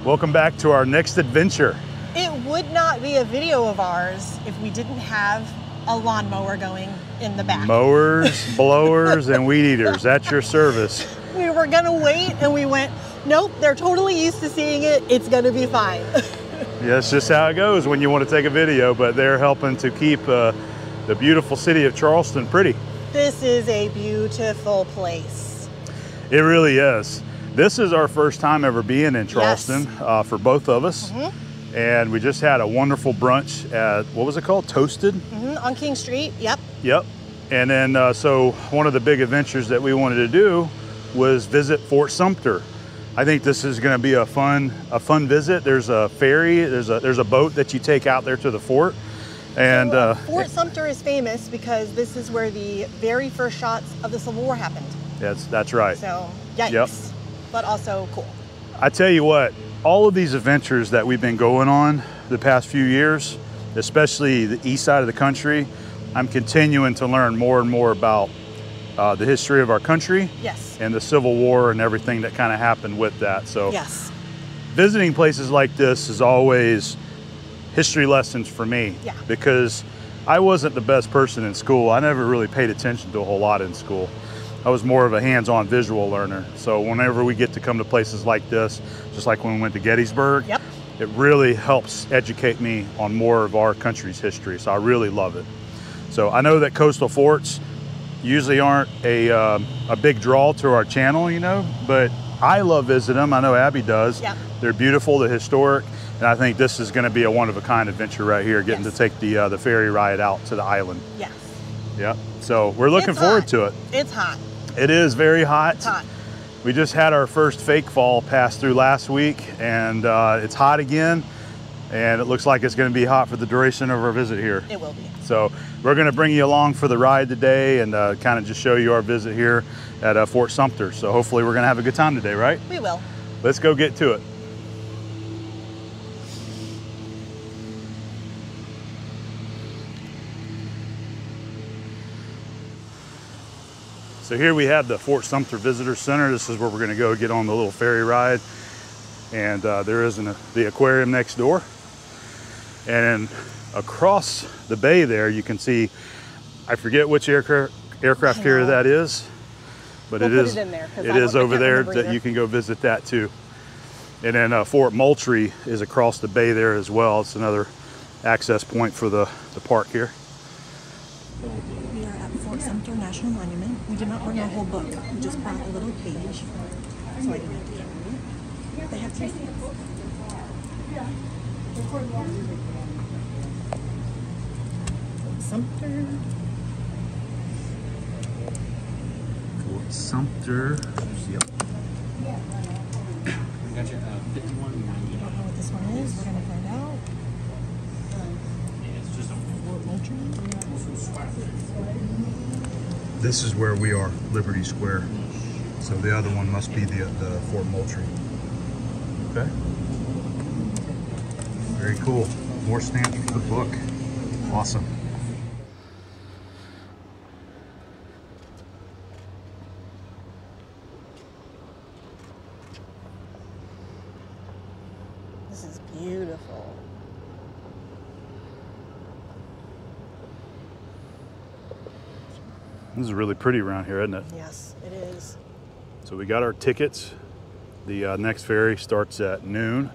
Welcome back to our next adventure. It would not be a video of ours if we didn't have a lawnmower going in the back. Mowers, blowers, and weed eaters, that's your service. We were gonna wait and we went, nope, they're totally used to seeing it. It's gonna be fine. Yeah, it's just how it goes when you want to take a video, but they're helping to keep the beautiful city of Charleston pretty. This is a beautiful place. It really is. This is our first time ever being in Charleston, yes. For both of us. Mm-hmm. And we just had a wonderful brunch at, what was it called? Toasted? Mm-hmm. On King Street, yep. Yep. And then, so one of the big adventures that we wanted to do was visit Fort Sumter. I think this is going to be a fun visit. There's a ferry, there's a boat that you take out there to the fort. And so, Fort Sumter is famous because this is where the very first shots of the Civil War happened. That's right. So, yikes. Yep. But also cool. I tell you what, all of these adventures that we've been going on the past few years, especially the east side of the country, I'm continuing to learn more and more about the history of our country, yes, and the Civil War and everything that kind of happened with that. So yes, visiting places like this is always history lessons for me, yeah, because I wasn't the best person in school. I never really paid attention to a whole lot in school. I was more of a hands-on visual learner. So whenever we get to come to places like this, just like when we went to Gettysburg, yep, it really helps educate me on more of our country's history. So I really love it. So I know that coastal forts usually aren't a big draw to our channel, you know, but I love visiting them. I know Abby does. Yep. They're beautiful, they're historic, and I think this is going to be a one-of-a-kind adventure right here, getting yes, to take the ferry ride out to the island. Yes. Yeah. So we're looking forward to it. It's hot. It is very hot. It's hot. We just had our first fake fall pass through last week, and it's hot again, and it looks like it's going to be hot for the duration of our visit here. It will be. So we're going to bring you along for the ride today and kind of just show you our visit here at Fort Sumter. So hopefully we're going to have a good time today, right? We will. Let's go get to it. So here we have the Fort Sumter Visitor Center. This is where we're going to go get on the little ferry ride. And there is the aquarium next door. And across the bay there, you can see, I forget which aircraft carrier that is, but we'll it is over there that you can go visit that too. And then Fort Moultrie is across the bay there as well. It's another access point for the park here. We are at Fort Sumter National Monument. We did not bring our whole book. We just brought a little page. So I didn't have to carry it. They have two seats. Fort Sumter. Fort Sumter. Yep. Gotcha. 51.90. I don't know what this one is. We're going to find out. It's just a Fort Moultrie. This is where we are, Liberty Square. So the other one must be the Fort Moultrie. Okay. Very cool. More stamps for the book. Awesome. This is beautiful. This is really pretty around here, isn't it? Yes, it is. So we got our tickets. The next ferry starts at noon.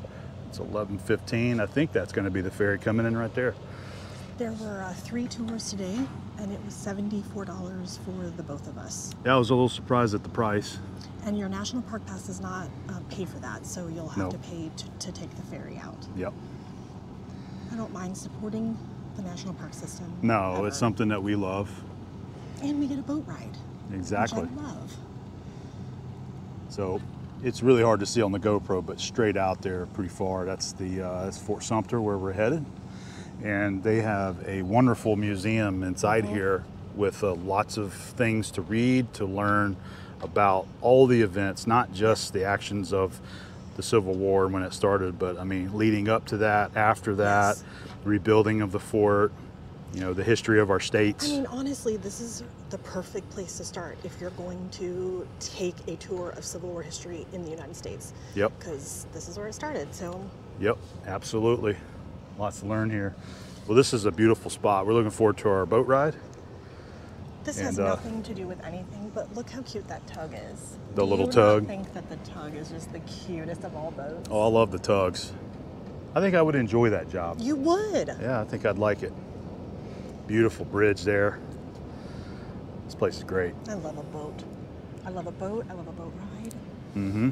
It's 11:15. I think that's going to be the ferry coming in right there. There were 3 tours today, and it was $74 for the both of us. Yeah, I was a little surprised at the price. And your National Park Pass does not pay for that, so you'll have to pay to take the ferry out. Yep. I don't mind supporting the National Park System. No, ever. it's something that we love. And we get a boat ride. Exactly. Which I love. So it's really hard to see on the GoPro, but straight out there pretty far, that's Fort Sumter where we're headed. And they have a wonderful museum inside here with lots of things to read, to learn about all the events, not just the actions of the Civil War when it started, but I mean, leading up to that, after that, rebuilding of the fort, you know, the history of our states. I mean, honestly, this is the perfect place to start if you're going to take a tour of Civil War history in the United States. Yep. Because this is where it started, so. Yep, absolutely. Lots to learn here. Well, this is a beautiful spot. We're looking forward to our boat ride. This has nothing to do with anything, but look how cute that tug is. The little tug. tug. I think that the tug is just the cutest of all boats. Oh, I love the tugs. I think I would enjoy that job. You would. Yeah, I think I'd like it. Beautiful bridge there. This place is great. I love a boat. I love a boat. I love a boat ride. Mm-hmm.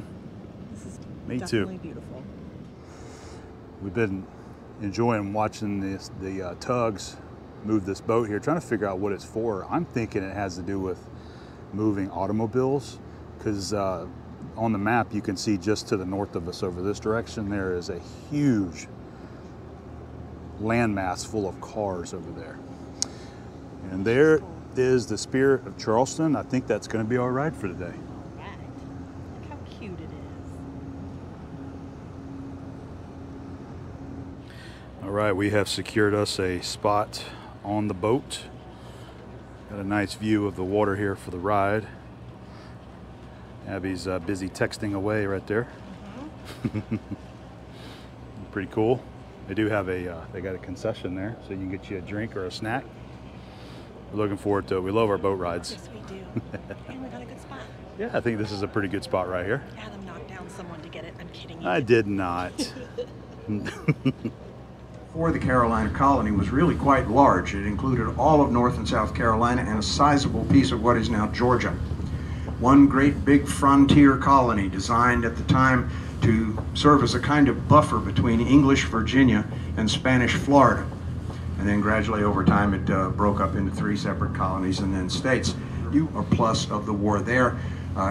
This is Me definitely too. beautiful. We've been enjoying watching the tugs move this boat here, trying to figure out what it's for. I'm thinking it has to do with moving automobiles, because on the map you can see just to the north of us over this direction there is a huge landmass full of cars over there. And there is the Spirit of Charleston. I think that's going to be our ride for today. All right. Look how cute it is. All right, we have secured us a spot on the boat. Got a nice view of the water here for the ride. Abby's busy texting away right there. Pretty cool. They do have they got a concession there, so you can get you a drink or a snack. We're looking forward to it. We love our boat rides. Yes, we do. And we got a good spot. Yeah, I think this is a pretty good spot right here. Adam knocked down someone to get it. I'm kidding you. I did not. For the Carolina colony was really quite large. It included all of North and South Carolina and a sizable piece of what is now Georgia. One great big frontier colony designed at the time to serve as a kind of buffer between English Virginia and Spanish Florida. And then gradually over time it broke up into 3 separate colonies and then states. You are plus of the war there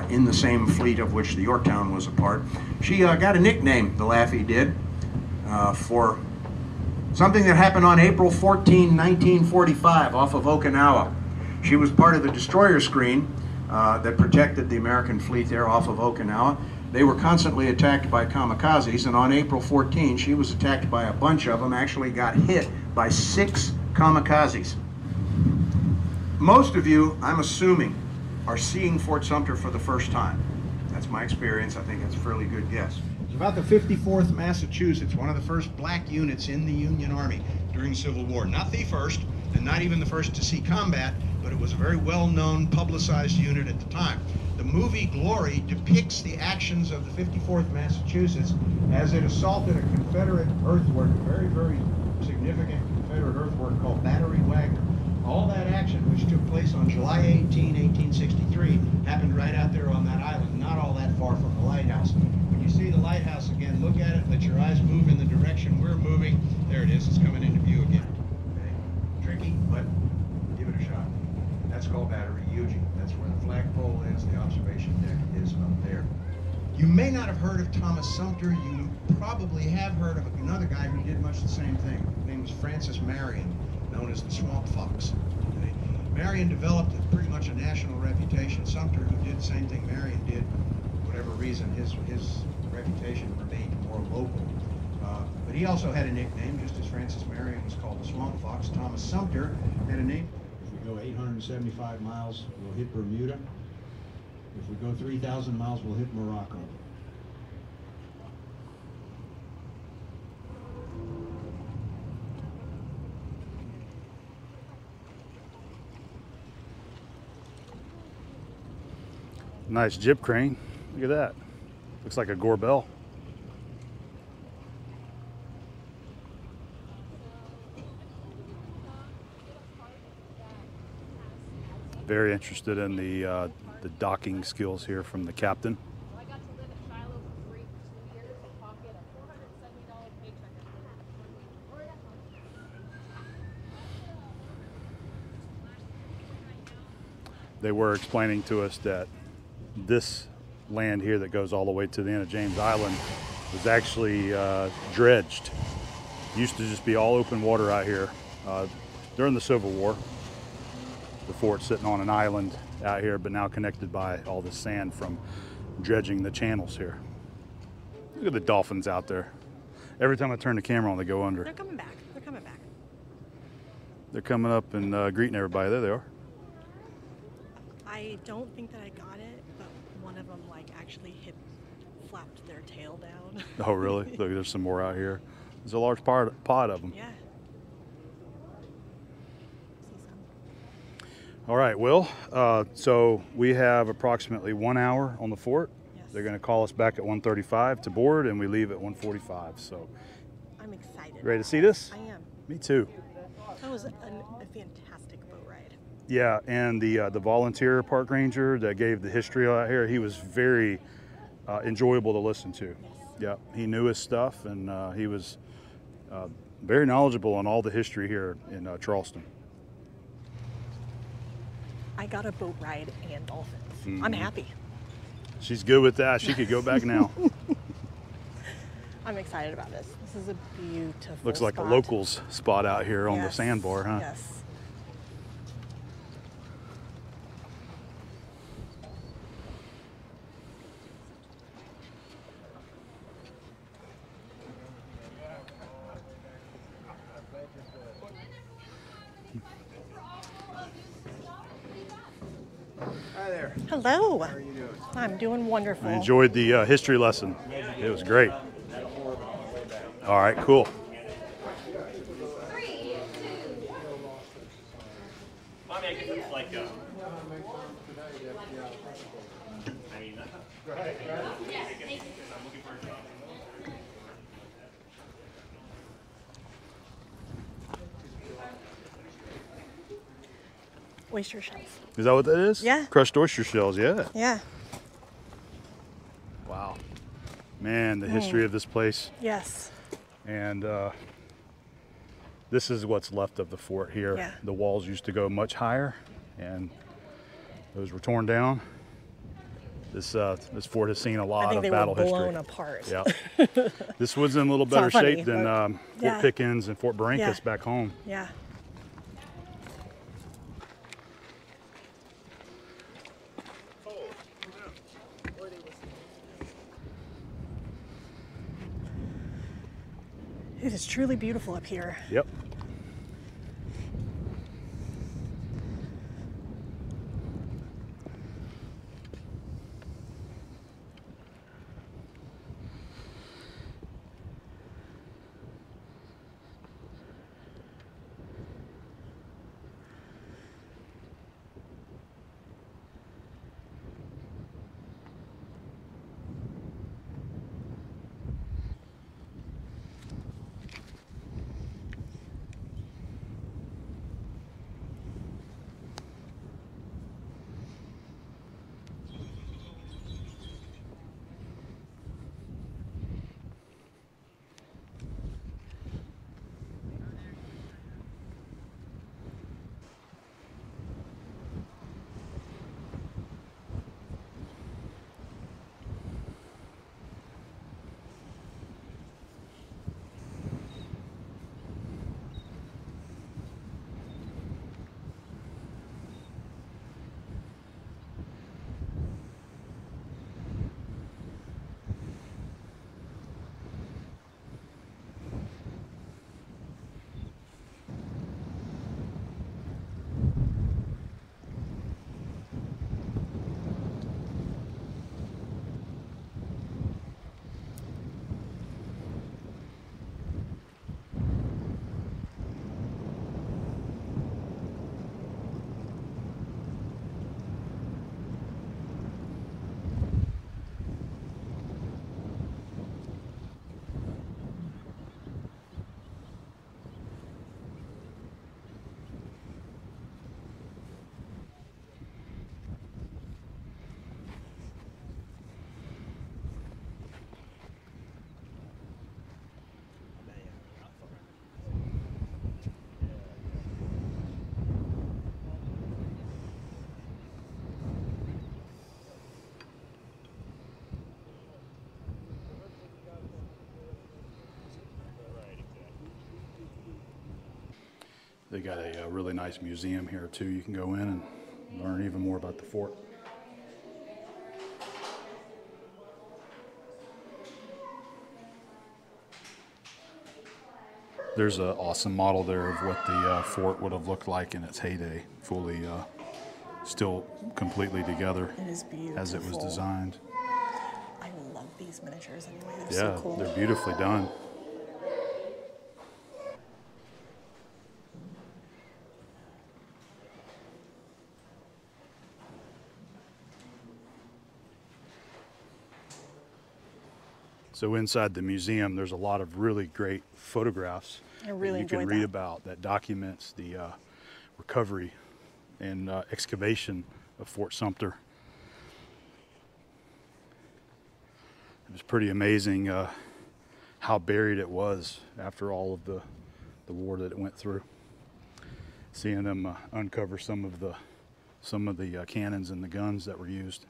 in the same fleet of which the Yorktown was a part. She got a nickname, the Laffey did, for something that happened on April 14, 1945 off of Okinawa. She was part of the destroyer screen that protected the American fleet there off of Okinawa. They were constantly attacked by kamikazes, and on April 14 she was attacked by a bunch of them, actually got hit by 6 kamikazes. Most of you, I'm assuming, are seeing Fort Sumter for the first time. That's my experience. I think that's a fairly good guess. It's about the 54th Massachusetts, one of the first black units in the Union Army during the Civil War. Not the first, and not even the first to see combat, but it was a very well-known, publicized unit at the time. The movie Glory depicts the actions of the 54th Massachusetts as it assaulted a Confederate earthwork, a very, very significant Confederate earthwork called Battery Wagner. All that action, which took place on July 18, 1863, happened right out there on that island, not all that far from the lighthouse. When you see the lighthouse again, look at it, let your eyes move in the direction we're moving. There it is, it's coming into view again. Okay. Tricky, but give it a shot. That's called Battery Eugene. That's where the flagpole is, the observation deck is up there. You may not have heard of Thomas Sumter. You probably have heard of another guy who did much the same thing. His name was Francis Marion, known as the Swamp Fox. Okay. Marion developed pretty much a national reputation. Sumter, who did the same thing Marion did, for whatever reason, his reputation remained more local. But he also had a nickname, just as Francis Marion was called the Swamp Fox. Thomas Sumter had a name. If we go 875 miles, we'll hit Bermuda. If we go 3,000 miles, we'll hit Morocco. Nice jib crane. Look at that. Looks like a Gorbel. Very interested in the docking skills here from the captain. I got to live at Shiloh for free for 2 years and pocket a $470 paycheck. They were explaining to us that this land here that goes all the way to the end of James Island was actually dredged. Used to just be all open water out here during the Civil War. The fort's sitting on an island out here, but now connected by all the sand from dredging the channels here. Look at the dolphins out there. Every time I turn the camera on, they go under. They're coming back. They're coming back. They're coming up and greeting everybody. There they are. I don't think that I got it, but one of them like actually flapped their tail down. Oh, really? Look, there's some more out here. There's a large pod of them. Yeah. See some. All right, Will. So we have approximately 1 hour on the fort. Yes. They're going to call us back at 1:35 to board, and we leave at 1:45. So, I'm excited. ready to see this? I am. Me too. That was a fantastic boat ride. Yeah, and the volunteer park ranger that gave the history out here, he was very enjoyable to listen to. Yeah, he knew his stuff, and he was very knowledgeable on all the history here in Charleston. I got a boat ride and dolphins. I'm happy. She's good with that. She could go back now. I'm excited about this. This is a beautiful Looks like spot. a locals spot out here on the Yes, sandbar, huh? Yes. Hi there. Hello. How are you doing? I'm doing wonderful. I enjoyed the history lesson. It was great. All right, cool. Mommy, I guess it's like I mean, I'm looking for a job. Oyster shells. Is that what that is? Yeah. Crushed oyster shells, yeah. Yeah. Wow. Man, the history of this place. Yes. And this is what's left of the fort here. Yeah. The walls used to go much higher, and those were torn down. This fort has seen a I lot think of they battle were blown history. apart. Yeah. This was in a little It's not better funny, shape than but- Fort Yeah. Pickens and Fort Barrancas Yeah. back home. Yeah. It is truly beautiful up here. Yep. They got a really nice museum here too. You can go in and learn even more about the fort. There's an awesome model there of what the fort would have looked like in its heyday, fully still completely together It is beautiful. as it was designed. I love these miniatures anyway. They're Yeah, so cool. they're beautifully done. So inside the museum, there's a lot of really great photographs I really that you can enjoyed read that. about that documents the recovery and excavation of Fort Sumter. It was pretty amazing how buried it was after all of the war that it went through. Seeing them uncover some of the cannons and the guns that were used.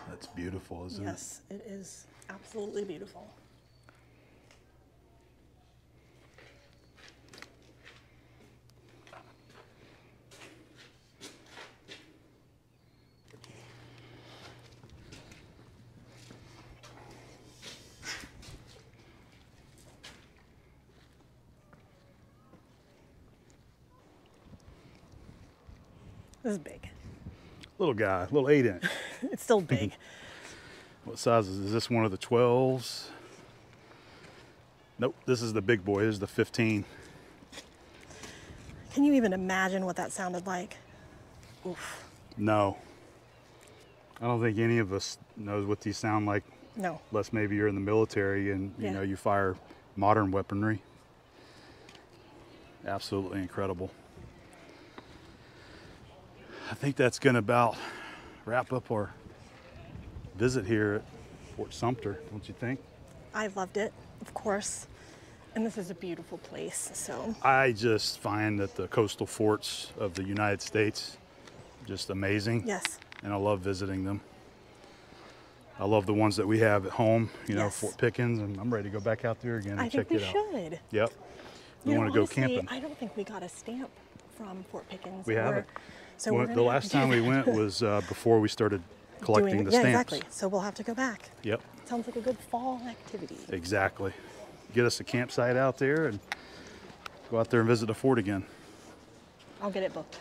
That's beautiful, isn't it? Yes, it is absolutely beautiful. This is big. Little guy, little 8-inch. It's still big. What size is this? One of the 12s? Nope, this is the big boy. This is the 15. Can you even imagine what that sounded like? Oof. No. I don't think any of us knows what these sound like, No. unless maybe you're in the military and you Yeah. know you fire modern weaponry. Absolutely incredible. I think that's going to about wrap up our visit here at Fort Sumter, don't you think? I loved it, of course. And this is a beautiful place, so. I just find that the coastal forts of the United States just amazing. Yes. And I love visiting them. I love the ones that we have at home, you know, Yes. Fort Pickens, and I'm ready to go back out there again and I check think we it out. should. Yep. We You know, want to go honestly, camping. I don't think we got a stamp from Fort Pickens. We haven't. So Well, we're the gonna have last to do time we that. went was before we started collecting the yeah, stamps. exactly. So we'll have to go back. Yep, Sounds like a good fall activity. exactly. Get us a campsite out there and go out there and visit the fort again. I'll get it booked.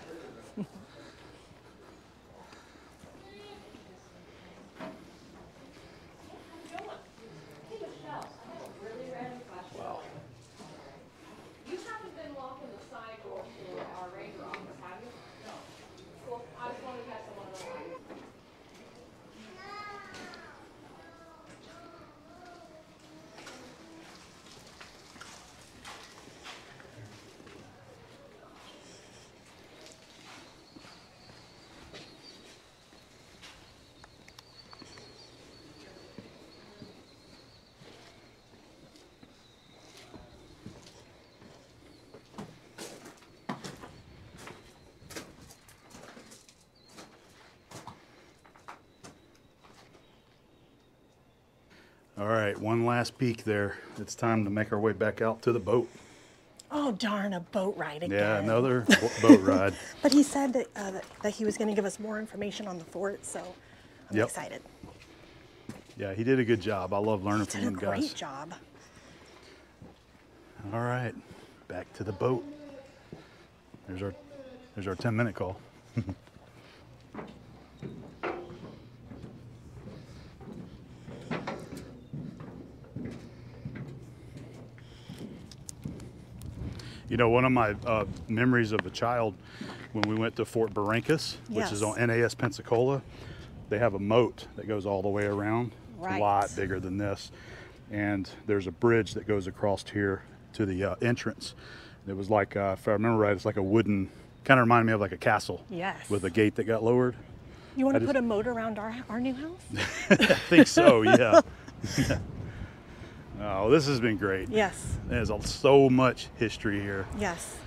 Wow. You haven't been walking the side door to our ranger office, have you? No. Cool. I just wanted to catch one of those. All right, one last peek there. It's time to make our way back out to the boat. Oh, darn, a boat ride again. Yeah, another boat ride. But he said that he was going to give us more information on the fort, so I'm Yep. excited. Yeah, he did a good job. I love learning He from did a them great guys. job. All right, back to the boat. There's our 10-minute call. You know, one of my memories of a child when we went to Fort Barrancas, which is Yes. on NAS Pensacola, they have a moat that goes all the way around. It's Right. a lot bigger than this. and there's a bridge that goes across here to the entrance. It was like, if I remember right, it's like a wooden, kind of reminded me of like a castle. Yes. With a gate that got lowered. You want to put a moat around our new house? I think so, yeah. Oh, this has been great. Yes. There's so much history here. Yes.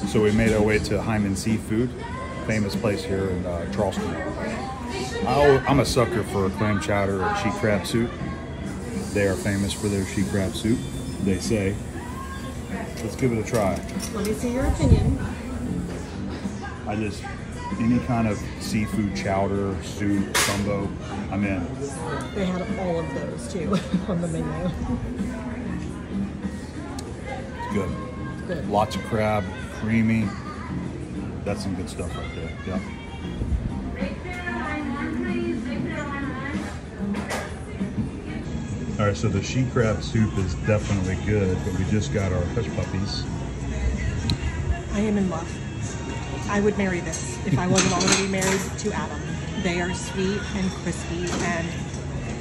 So we made our way to Hyman Seafood, famous place here in Charleston. I'm a sucker for clam chowder or sheet crab soup. They are famous for their sheet crab soup, they say. Let's give it a try. Let me see your opinion. Any kind of seafood chowder, soup, gumbo, I'm in. They had all of those too on the menu. It's good. Good. Lots of crab, creamy. That's some good stuff right there. Yeah. All right, so the sheet crab soup is definitely good, but we just got our hush puppies. I am in love. I would marry this if I wasn't already married to Adam. They are sweet and crispy, and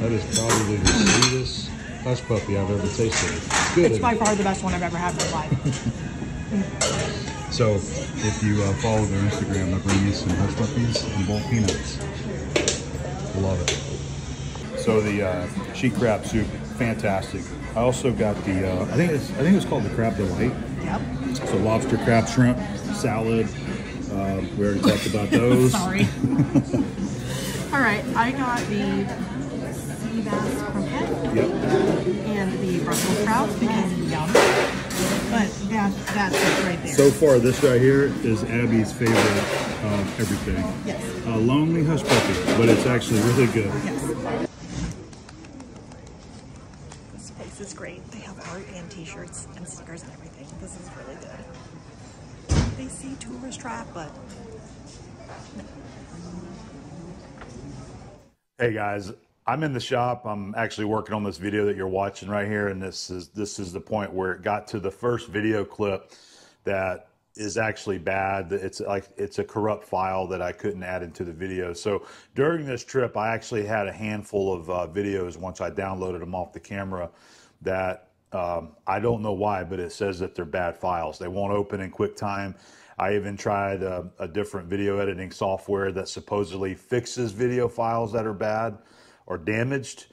That is probably the sweetest hush puppy I've ever tasted. It's good. it's by far the best one I've ever had in my life. So if you follow their Instagram, they'll bring you some hush puppies and boiled peanuts. Love it. So the sheet crab soup, fantastic. I also got the I think it's called the crab delight. Yep. So lobster, crab, shrimp, salad. We already talked about those. Sorry. All right, I got the sea bass croquette Yep. and the Brussels sprouts because yum. But that's it right there. So far, this right here is Abby's favorite of everything. Yes. A lonely hush puppy, but it's actually really good. Yes. This place is great. They have art and t-shirts and stickers and everything. This is really good. They see tourist trap, but Hey guys, I'm in the shop. I'm actually working on this video that you're watching right here, and this is the point where it got to the first video clip that is actually bad. It's a corrupt file that I couldn't add into the video. So during this trip, I actually had a handful of videos once I downloaded them off the camera that I don't know why, but it says that they're bad files. They won't open in QuickTime. I even tried a different video editing software that supposedly fixes video files that are bad or damaged,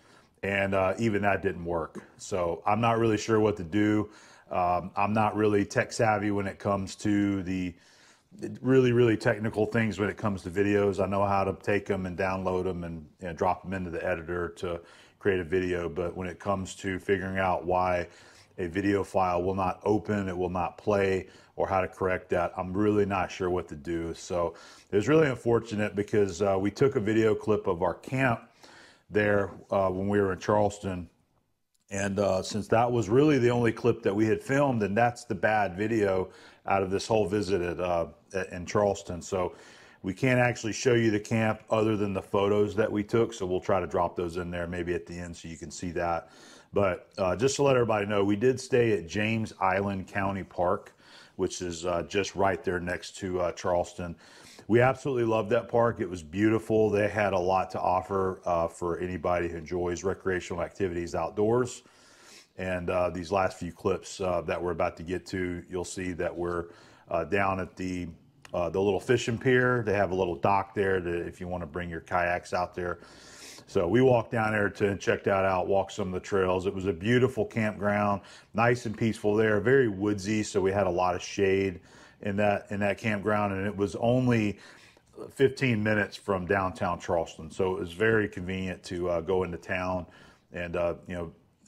and even that didn't work. So I'm not really sure what to do. I'm not really tech savvy when it comes to the really technical things when it comes to videos. I know how to take them and download them and drop them into the editor to create a video, but when it comes to figuring out why a video file will not open, it will not play, or how to correct that, I'm really not sure what to do. So it was really unfortunate because we took a video clip of our camp there when we were in Charleston, and since that was really the only clip that we had filmed, and that's the bad video out of this whole visit in Charleston. So we can't actually show you the camp other than the photos that we took, so we'll try to drop those in there maybe at the end so you can see that. But just to let everybody know, we did stay at James Island County Park, which is just right there next to Charleston. We absolutely loved that park. It was beautiful. They had a lot to offer for anybody who enjoys recreational activities outdoors. And these last few clips that we're about to get to, you'll see that we're down at the little fishing pier. They have a little dock there if you want to bring your kayaks out there. So we walked down there to check that out, walk some of the trails. It was a beautiful campground, nice and peaceful there, very woodsy, so we had a lot of shade in that campground, and it was only 15 minutes from downtown Charleston. So it was very convenient to go into town and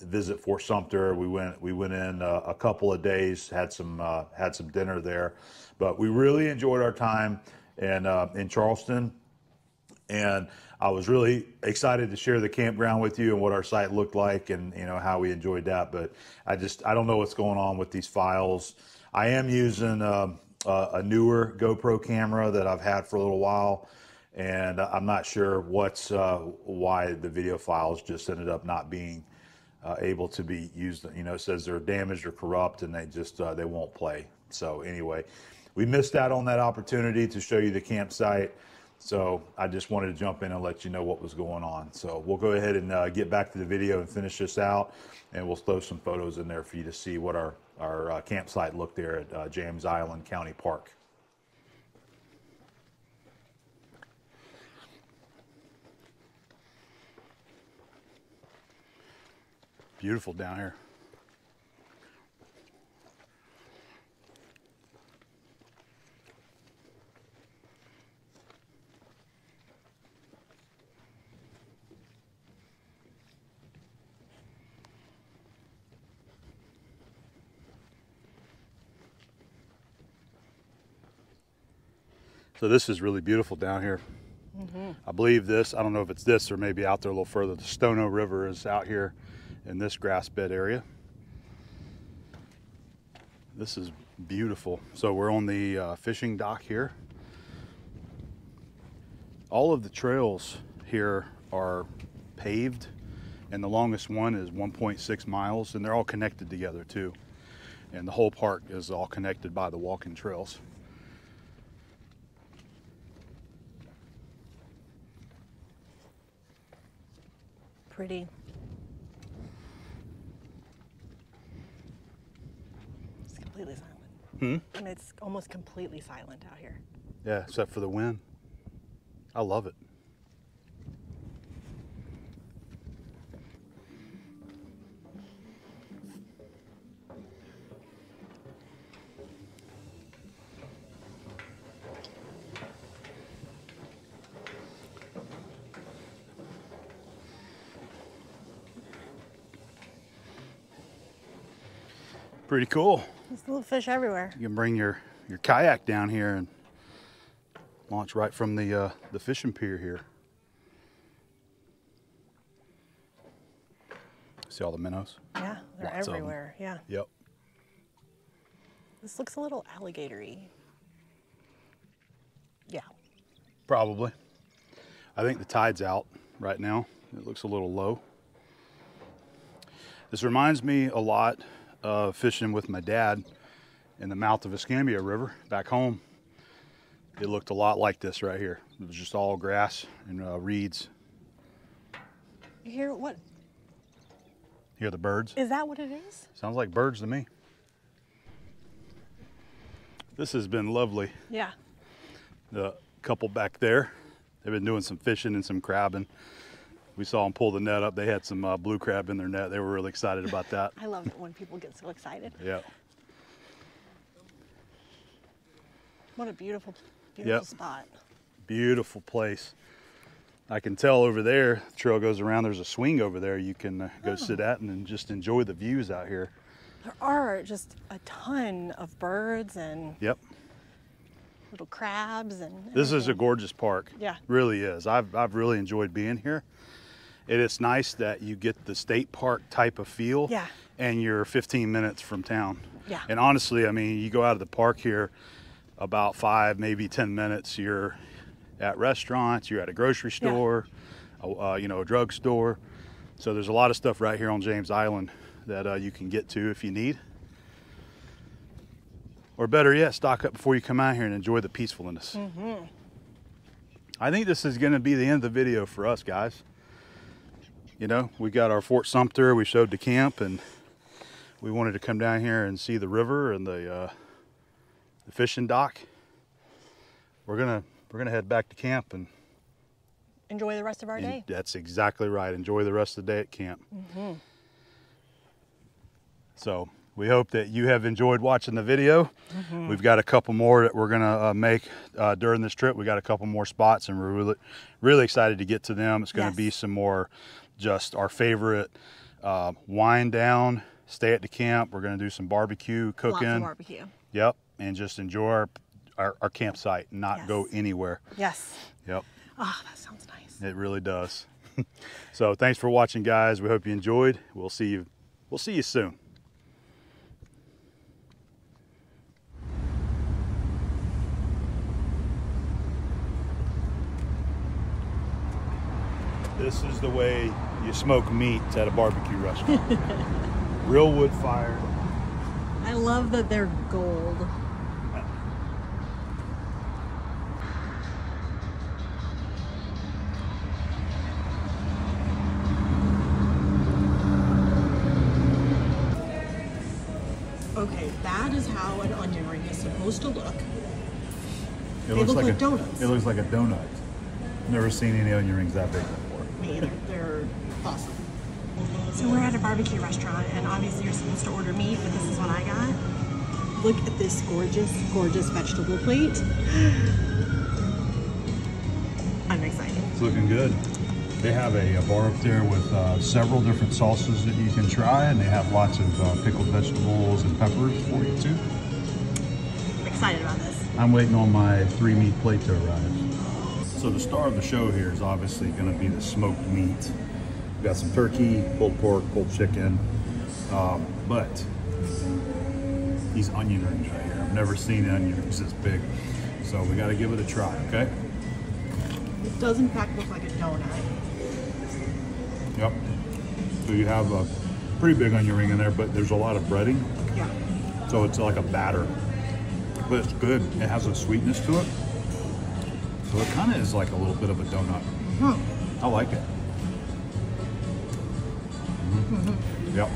visit Fort Sumter. We went in a couple of days, had some dinner there, but we really enjoyed our time in Charleston. And I was really excited to share the campground with you and what our site looked like, and how we enjoyed that. But I don't know what's going on with these files. I am using a newer GoPro camera that I've had for a little while, and I'm not sure why the video files just ended up not being able to be used. It says they're damaged or corrupt, and they won't play. So anyway, we missed out on that opportunity to show you the campsite. So I just wanted to jump in and let you know what was going on. So we'll go ahead and get back to the video and finish this out, and we'll throw some photos in there for you to see what our campsite looked there at James Island County Park. Beautiful down here. So this is really beautiful down here. I believe this, I don't know if it's this or maybe out there a little further, the Stono River is out here in this grass bed area. This is beautiful. So we're on the fishing dock here. All of the trails here are paved, and the longest one is 1.6 miles, and they're all connected together too. And the whole park is all connected by the walking trails. Pretty. It's completely silent. I mean, it's almost completely silent out here. Yeah, except for the wind. I love it. Pretty cool. There's little fish everywhere. You can bring your kayak down here and launch right from the fishing pier here. See all the minnows? Yeah, they're Lots of 'em. everywhere. Yeah. Yep. This looks a little alligator-y. Yeah. Probably. I think the tide's out right now. It looks a little low. This reminds me a lot of fishing with my dad in the mouth of Escambia River back home. It looked a lot like this right here. It was just all grass and reeds. You hear what? Hear the birds? Is that what it is? Sounds like birds to me. This has been lovely. Yeah. The couple back there, they've been doing some fishing and some crabbing. We saw them pull the net up. They had some blue crab in their net. They were really excited about that. I love it when people get so excited. Yeah. What a beautiful, beautiful Yep. spot. Beautiful place. I can tell over there, the trail goes around, there's a swing over there you can go sit at and just enjoy the views out here. There are just a ton of birds and Yep. little crabs and This is a everything. gorgeous park. Yeah. Really is. I've really enjoyed being here. And it's nice that you get the state park type of feel. Yeah. And you're 15 minutes from town. Yeah. And honestly, I mean, you go out of the park here about 5, maybe 10 minutes, you're at restaurants, you're at a grocery store, a drugstore. So there's a lot of stuff right here on James Island that you can get to if you need. Or better yet, stock up before you come out here and enjoy the peacefulness. I think this is going to be the end of the video for us, guys. You know, we got our Fort Sumter, we showed the camp, and we wanted to come down here and see the river and the fishing dock. We're gonna head back to camp and Enjoy the rest of our day. that's exactly right. Enjoy the rest of the day at camp. So we hope that you have enjoyed watching the video. We've got a couple more that we're gonna make during this trip. We got a couple more spots, and we're really excited to get to them. It's gonna Yes. be some more just our favorite wind down, stay at the camp. We're going to do some barbecue, cooking. Lots of barbecue. Yep, and just enjoy our campsite, not Yes. go anywhere. Yes. Yep, Oh, that sounds nice. it really does. So thanks for watching, guys. We hope you enjoyed. We'll see you soon. This is the way you smoke meat at a barbecue restaurant. Real wood fire. I love that they're gold. Okay, that is how an onion ring is supposed to look. It They look like donuts. It looks like a donut. Never seen any onion rings that big before. Me either. They're awesome. So we're at a barbecue restaurant, and obviously you're supposed to order meat, but this is what I got. Look at this gorgeous, gorgeous vegetable plate. I'm excited. It's looking good. They have a bar up there with several different salsas that you can try, and they have lots of pickled vegetables and peppers for you too. I'm excited about this. I'm waiting on my 3 meat plate to arrive. So the star of the show here is obviously going to be the smoked meat. We've got some turkey, pulled pork, pulled chicken, but these onion rings right here. I've never seen onion rings this big, so we got to give it a try. Okay. It does in fact look like a donut. Yep. So you have a pretty big onion ring in there, but there's a lot of breading. Yeah. So it's like a batter. But it's good. It has a sweetness to it. So it kind of is like a little bit of a donut. I like it. Yep.